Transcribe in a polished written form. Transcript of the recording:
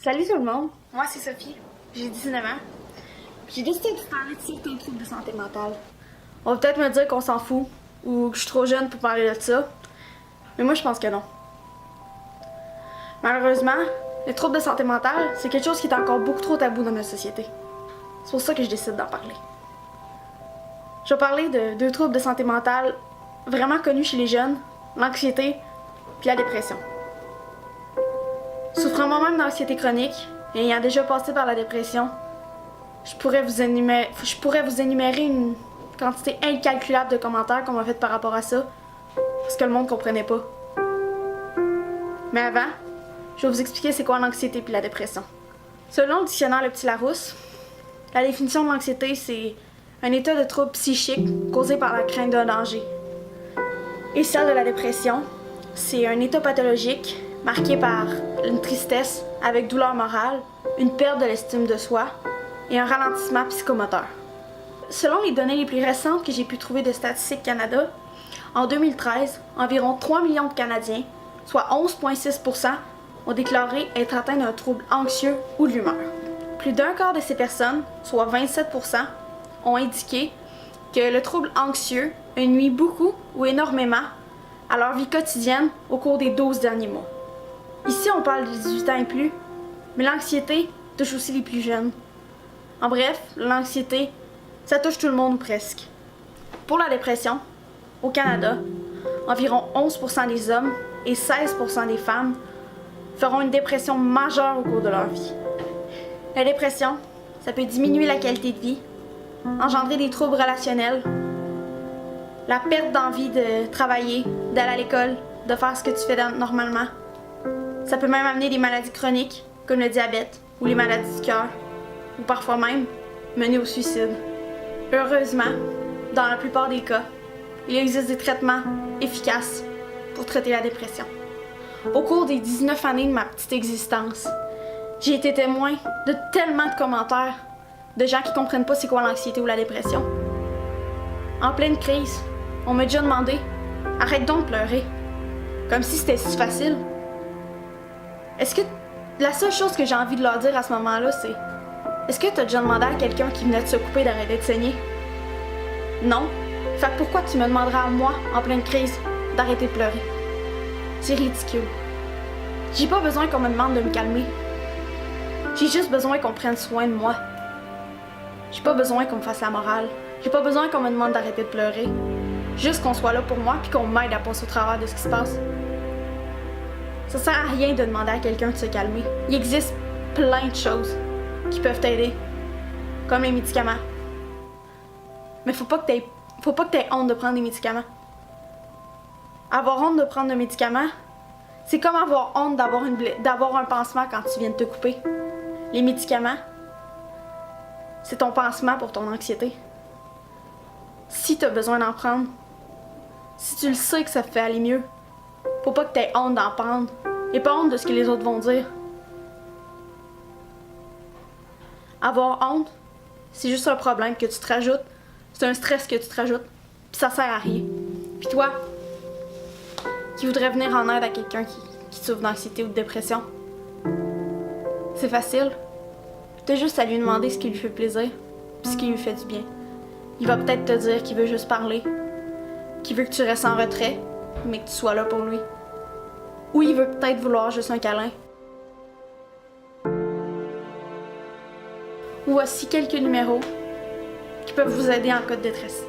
Salut tout le monde, moi c'est Sophie, j'ai 19 ans. J'ai décidé de vous parler de certains troubles de santé mentale. On va peut-être me dire qu'on s'en fout ou que je suis trop jeune pour parler de ça, mais moi je pense que non. Malheureusement, les troubles de santé mentale, c'est quelque chose qui est encore beaucoup trop tabou dans notre société. C'est pour ça que je décide d'en parler. Je vais parler de deux troubles de santé mentale vraiment connus chez les jeunes, l'anxiété puis la dépression. Souffrant moi-même d'anxiété chronique et ayant déjà passé par la dépression, je pourrais vous énumérer une quantité incalculable de commentaires qu'on m'a fait par rapport à ça, parce que le monde comprenait pas. Mais avant, je vais vous expliquer c'est quoi l'anxiété puis la dépression. Selon le dictionnaire Le Petit Larousse, la définition de l'anxiété, c'est un état de trouble psychique causé par la crainte d'un danger. Et celle de la dépression, c'est un état pathologique marqué par une tristesse avec douleur morale, une perte de l'estime de soi et un ralentissement psychomoteur. Selon les données les plus récentes que j'ai pu trouver de Statistique Canada, en 2013, environ 3 millions de Canadiens, soit 11,6%, ont déclaré être atteints d'un trouble anxieux ou de l'humeur. Plus d'un quart de ces personnes, soit 27%, ont indiqué que le trouble anxieux nuit beaucoup ou énormément à leur vie quotidienne au cours des 12 derniers mois. Ici, on parle de 18 ans et plus, mais l'anxiété touche aussi les plus jeunes. En bref, l'anxiété, ça touche tout le monde ou presque. Pour la dépression, au Canada, environ 11% des hommes et 16% des femmes feront une dépression majeure au cours de leur vie. La dépression, ça peut diminuer la qualité de vie, engendrer des troubles relationnels, la perte d'envie de travailler, d'aller à l'école, de faire ce que tu fais normalement. Ça peut même amener des maladies chroniques, comme le diabète ou les maladies du cœur, ou parfois même mener au suicide. Heureusement, dans la plupart des cas, il existe des traitements efficaces pour traiter la dépression. Au cours des 19 années de ma petite existence, j'ai été témoin de tellement de commentaires de gens qui comprennent pas c'est quoi l'anxiété ou la dépression. En pleine crise, on m'a déjà demandé « Arrête donc de pleurer », comme si c'était si facile. Est-ce que la seule chose que j'ai envie de leur dire à ce moment-là, c'est « Est-ce que tu as déjà demandé à quelqu'un qui venait de se couper d'arrêter de saigner? » Non. Fait que pourquoi tu me demanderas à moi, en pleine crise, d'arrêter de pleurer? C'est ridicule. J'ai pas besoin qu'on me demande de me calmer. J'ai juste besoin qu'on prenne soin de moi. J'ai pas besoin qu'on me fasse la morale. J'ai pas besoin qu'on me demande d'arrêter de pleurer. Juste qu'on soit là pour moi puis qu'on m'aide à passer au travers de ce qui se passe. Ça sert à rien de demander à quelqu'un de se calmer. Il existe plein de choses qui peuvent t'aider, comme les médicaments. Mais faut pas que t'aies honte de prendre des médicaments. Avoir honte de prendre un médicament, c'est comme avoir honte d'avoir un pansement quand tu viens de te couper. Les médicaments, c'est ton pansement pour ton anxiété. Si tu as besoin d'en prendre, si tu le sais que ça te fait aller mieux, faut pas que tu aies honte d'en prendre et pas honte de ce que les autres vont dire. Avoir honte, c'est juste un problème que tu te rajoutes, c'est un stress que tu te rajoutes, puis ça sert à rien. Puis toi, qui voudrais venir en aide à quelqu'un qui souffre d'anxiété ou de dépression, c'est facile. T'as juste à lui demander ce qui lui fait plaisir, puis ce qui lui fait du bien. Il va peut-être te dire qu'il veut juste parler, qu'il veut que tu restes en retrait, mais que tu sois là pour lui. Ou il veut peut-être vouloir juste un câlin. Voici quelques numéros qui peuvent vous aider en cas de détresse.